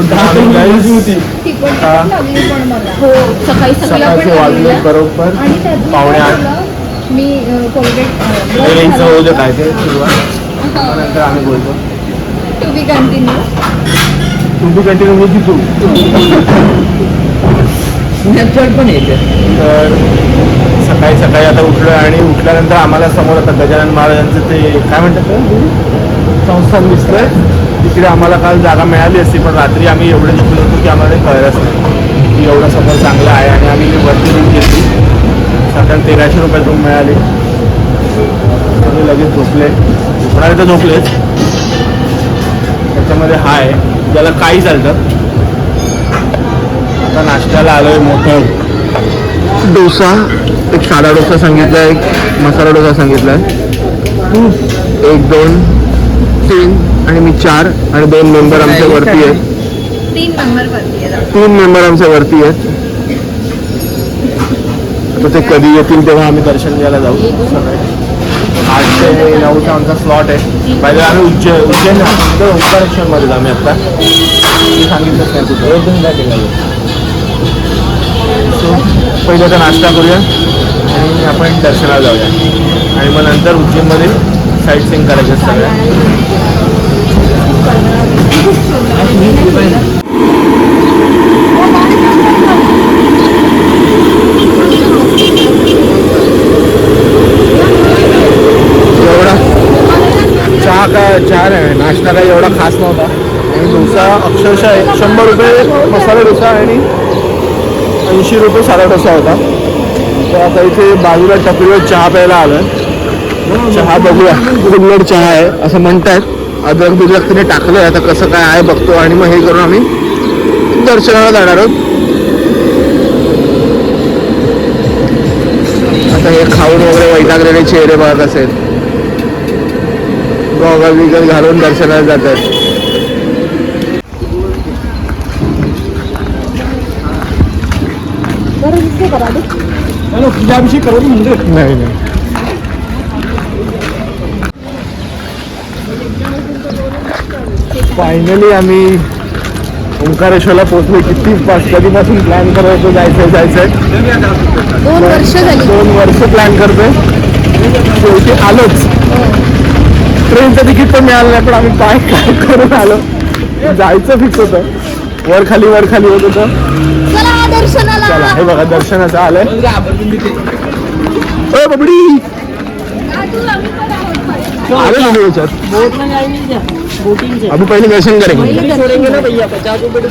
Good morning guys. हो सकाळी सकाळचे वाजले बरोबर आणि त्यातून 7:45. मी कोलगेट यायचं होऊ दे काय ते सुरुवात, नंतर आम्ही बोलतो. To be continue. तुम्ही कंटिन्यू होती तू पण येते. तर सकाळी सकाळी आता उठलोय आणि उठल्यानंतर आम्हाला समोर आता गजानन महाराजांचं ते काय म्हणतात ते संस्थान दिसतंय. तिकडे आम्हाला काल जागा मिळाली असती, पण रात्री आम्ही एवढे झोपलो होतो की आम्हाला ते कळलंच नाही की एवढं समोर चांगलं आहे. आणि आम्ही वरती रूम घेतली, साधारण 1300 रुपयात रूम मिळाली. आम्ही लगेच झोपले, झोपणारे तर झोपलेच. त्याच्यामध्ये हा आहे ज्याला काही चालतं. आता नाश्त्याला आलोय मोठं डोसा, एक साधा डोसा सांगितला, एक मसाला डोसा सांगितला आहे. 1 2 3 आणि मी 4 आणि 2 मेंबर आमच्या वरती आहेत. 3 मेंबर आमच्या वरती आहेत. आता ते कधी येतील तेव्हा आम्ही दर्शन घ्यायला जाऊ. सकाळी 8 ते 9चा आमचा स्लॉट आहे. पाहिजे आम्ही उज्जैन ओंकारेश्वरमध्ये आम्ही आत्ता सांगितलंच नाही कुठं. सो पहिले तर नाश्ता करूया आणि आपण दर्शनाला जाऊया आणि मग नंतर उज्जैनमध्ये साईट सीइंग करायचं सगळ्या. एवढा चहा आहे, नाश्ता काही एवढा खास नव्हता. आणि डोसा अक्षरशः 100 रुपये मसाला डोसा आणि 80 रुपये साधा डोसा होता. तर आता इथे बाजूला टपरीवर चहा प्यायला आलोय. चहा बघूया, कुल्हड चहा आहे असं म्हणतायत. अद्रक बिद्रक तिने टाकलंय, आता कसं काय आहे बघतो आणि मग हे करून आम्ही दर्शनाला जाणार आहोत. आता हे खाऊन वगैरे वैतागलेले चेहरे बघत असेल, गॉगल बिगल घालून दर्शनाला जातात. नाही नाही फायनली आम्ही ओंकारेश्वरला पोहोचलो. किती कधीपासून प्लॅन करत होतो जायचंय. 2 वर्ष झाली. 2 वर्ष प्लॅन करतोय, शेवटी आलोच. ट्रेनचं तिकीट पण मिळालं नाही, पण आम्ही काय करून आलो. जायचं फिक्स होतं, वर खाली होत होतं. चला हे बघा दर्शनाचं आलंय. ओ बबडी आले ना याच्यात. अभी पहिले दर्शन करेंगे ना भैया. 50 रुपये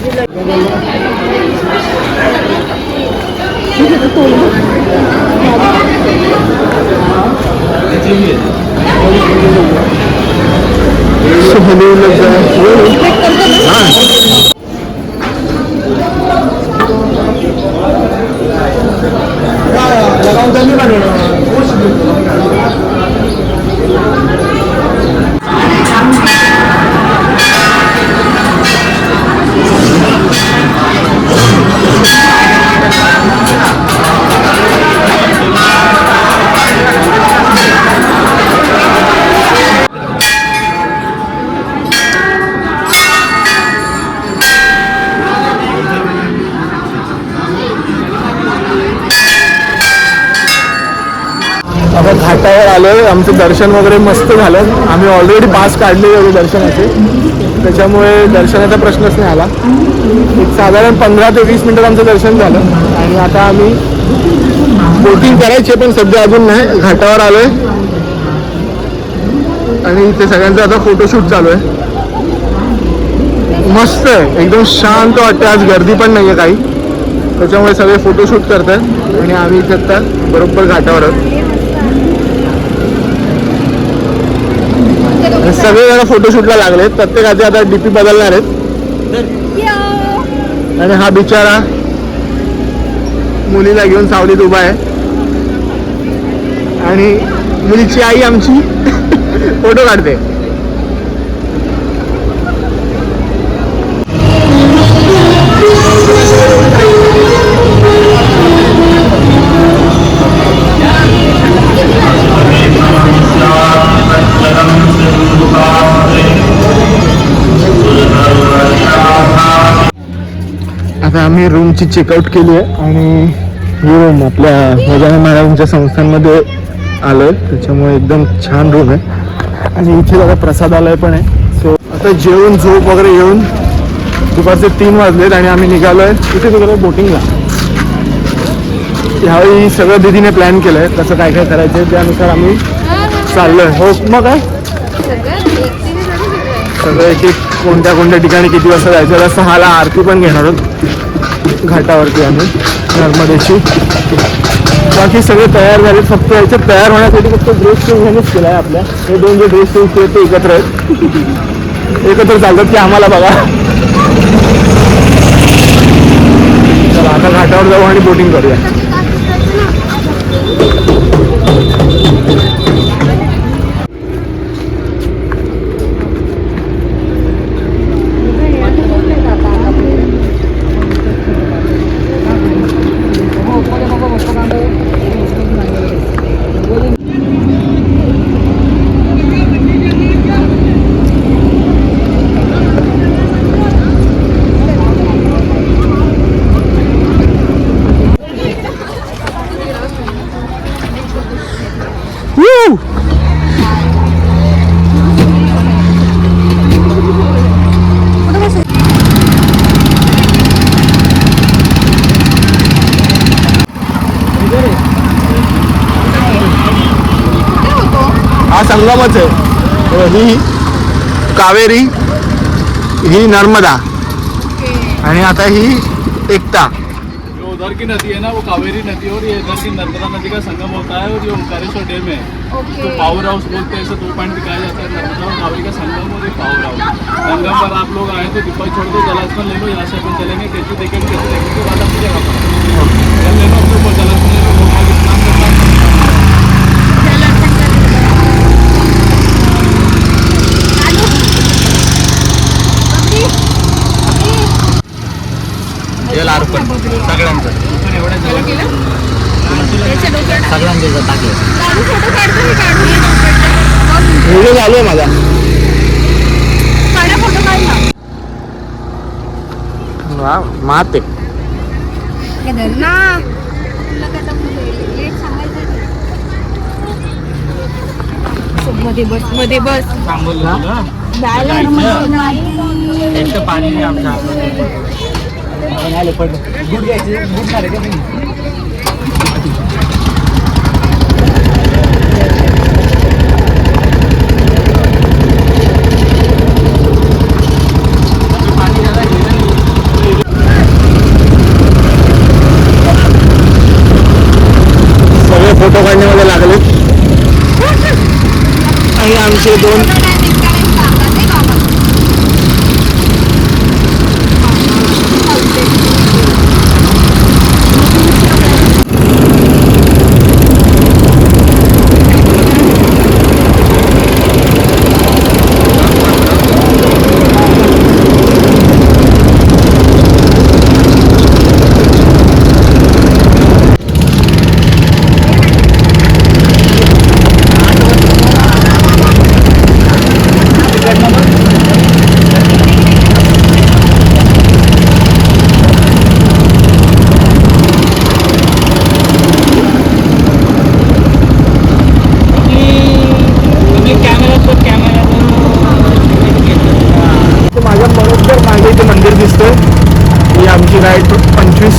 आता घाटावर आलोय. आमचं दर्शन वगैरे मस्त झालं. आम्ही ऑलरेडी पास काढले होते दर्शनाचे, त्याच्यामुळे दर्शनाचा प्रश्नच नाही आला. एक साधारण 15 ते 20 मिनिटात आमचं दर्शन झालं. आणि आता आम्ही बोटिंग करायची, पण सध्या अजून नाही. घाटावर आलोय आणि इथे सगळ्यांचा आता फोटोशूट चालू आहे. मस्त आहे, एकदम शांत वाटतं. आज गर्दी पण नाही आहे काही, त्याच्यामुळे सगळे फोटोशूट करतात. आणि आम्ही इथे आता बरोबर घाटावर आहोत. सगळे जण फोटोशूटला लागलेत. प्रत्येकाचे आता डीपी बदलणार आहेत. आणि हा बिचारा मुलीला घेऊन सावलीत उभा आहे आणि मुलीची आई आमची फोटो काढते. आम्ही रूमची चेकआउट केली आहे आणि ही रूम आपल्या गजानन महाराजांच्या संस्थांमध्ये आलोय, त्याच्यामुळे एकदम छान रूम आहे आणि इथे जरा प्रसादालय पण आहे. सो आता जेवण झोप वगैरे येऊन दुपारचे 3 वाजलेत आणि आम्ही निघालोय इथे वगैरे बोटिंगला. ह्यावेळी सगळं दीदीने प्लॅन केलंय कसं काय काय करायचंय, त्यानुसार आम्ही चाललोय. हो मग काय सगळं एक एक कोणत्या कोणत्या ठिकाणी किती वाजता जायचं. आता 6ला आरती पण घेणार आहोत घाटावरती आम्ही नर्मदेची. बाकी सगळे तयार झाले, फक्त याच्यात तयार होण्यासाठी फक्त ड्रेस चेंज ह्यानेच केला आहे. आपल्या हे 2 जे ड्रेस चेंज केले ते एकत्र आहेत, एकत्र चालतात की आम्हाला बघा. चला आता घाटावर जाऊ आणि बोटिंग करूया. हा संगमच आहे. ही कावेरी, ही नर्मदा आणि आता ही एकता. जो उधर की नदी है ना वो कावेरी नदी है और ये इधर की नर्मदा नदी का संगम होता है और ये ओंकारेश्वर डैम है. तो पावर हाउस बोलते हैं, ऐसे 2 पॉइंट दिखाया जाता है, नर्मदा और कावेरी का संगम और ये पावर हाउस. संगम पर आप लोग आए तो दीपक छोड़ दो, जलास्पन ले लो, यहाँ से अपन चलेंगे कैसे देखेंगे तो बाद आपकी जगह पर ले लो अपने ऊपर जलास्पन ले लो, भगवान स्नान करना. अर्पण सगळ्यांचं सगळ्यांचे टाकले. व्हिडिओ चालू आहे माझा. माते मध्ये बस मध्ये बस एक तर पाणी आमच्या गुड घ्यायचे गुड झाले का. सगळे फोटो काढण्यामध्ये लागले आणि आमचे 2 राईड 25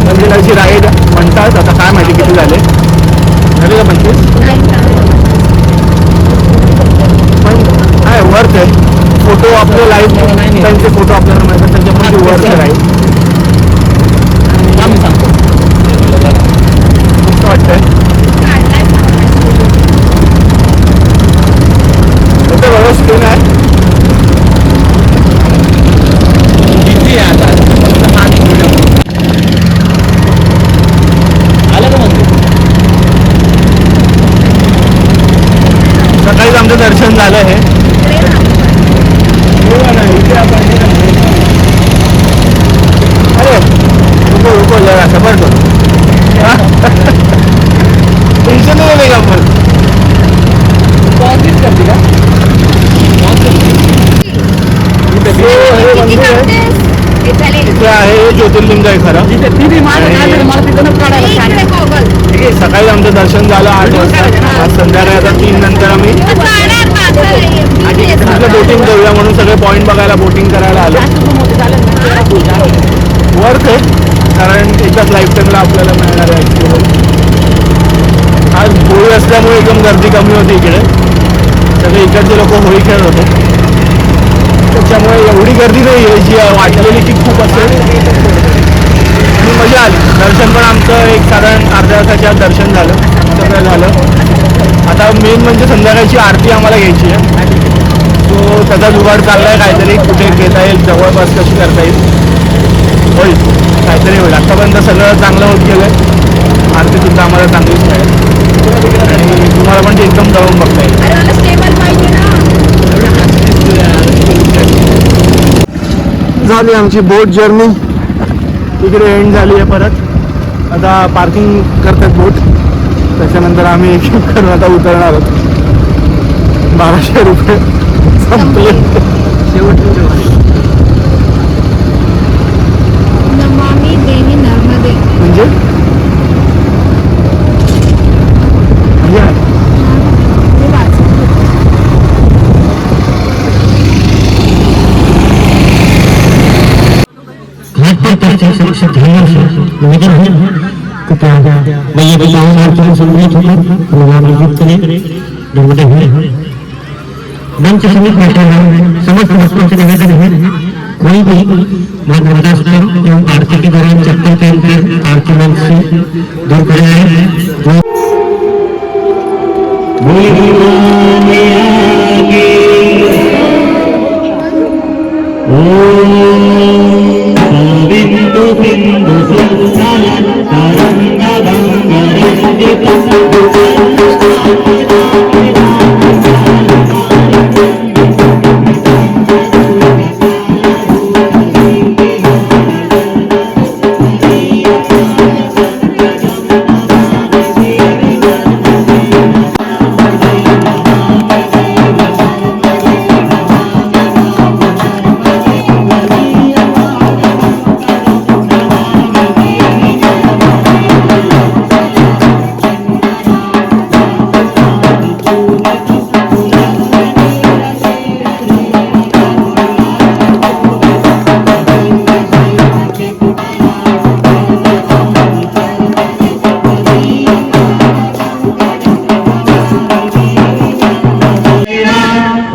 मंजिलाची राईड म्हणतात. आता काय माहिती किती झाले का 25. पण काय वर्थ आहे. फोटो आपले लाईव्ह त्यांचे फोटो आपल्याला मिळतात, त्यांच्यामध्ये वर्थ आहे राईड. मस्त वाटतंय. ते व्यवस्थित आहे. सकाळीच आमचं दर्शन झालं आहे. अरे रुको जरा सबर करो. टेन्शन नाही आहे का आपण करते का. हे मंदिर आहे इथे आहे हे ज्योतिर्लिंग आहे खरं. इकडे गॉगल. सकाळी आमचं दर्शन झालं 8 वाजता. आज संध्याकाळी आता 3 नंतर आम्ही बोटिंग करूया म्हणून सगळे पॉईंट बघायला बोटिंग करायला आलो. वर्थ आहे कारण एकाच लाईफ टाईमला आपल्याला मिळणार आहे एक्सपिरियन्स. आज होळी असल्यामुळे एकदम गर्दी कमी होती इकडे. सगळे इकडचे लोक होळी खेळत होते त्याच्यामुळे एवढी गर्दी नाही आहे जी वाटलेली की खूप असेल. आणि मजा आली. दर्शन पण आमचं एक साधारण अर्ध्या तासाच्या आत दर्शन झालं. सगळं झालं. आता मेन म्हणजे संध्याकाळची आरती आम्हाला घ्यायची आहे. सो त्याचा जुगाड चालला आहे काहीतरी कुठे घेता येईल जवळपास कशी करता येईल होईल काहीतरी होईल. आत्तापर्यंत सगळं चांगलं होत गेलं आहे. आरतीसुद्धा आम्हाला चांगलीच मिळेल आणि तुम्हाला पण ते एकदम जाऊन बघता येईल. झाली आमची बोट जर्नी इकडे एंड झाली आहे. परत आता पार्किंग करतात बोट. त्याच्यानंतर आम्ही एक करून आता उतरणार आहोत. 1200 रुपये संपले. नमामि देवी नर्मदे. म्हणजे हे वाचलं. मैं ये बताऊँ आचरण सम्मिलित होकर नियुक्त करें नर्मदे हुए मंच समित बैठे हैं. समस्त भक्तों से निवेदन है कोई भी मां नर्मदा स्नान एवं आरती के दौरान चप्पल पहनकर आरती मंच से दूर कर जाए. बिंदु बिंदु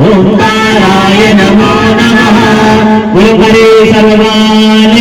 ओंकाराय नमो नमः. गुरुपरे सर्वान्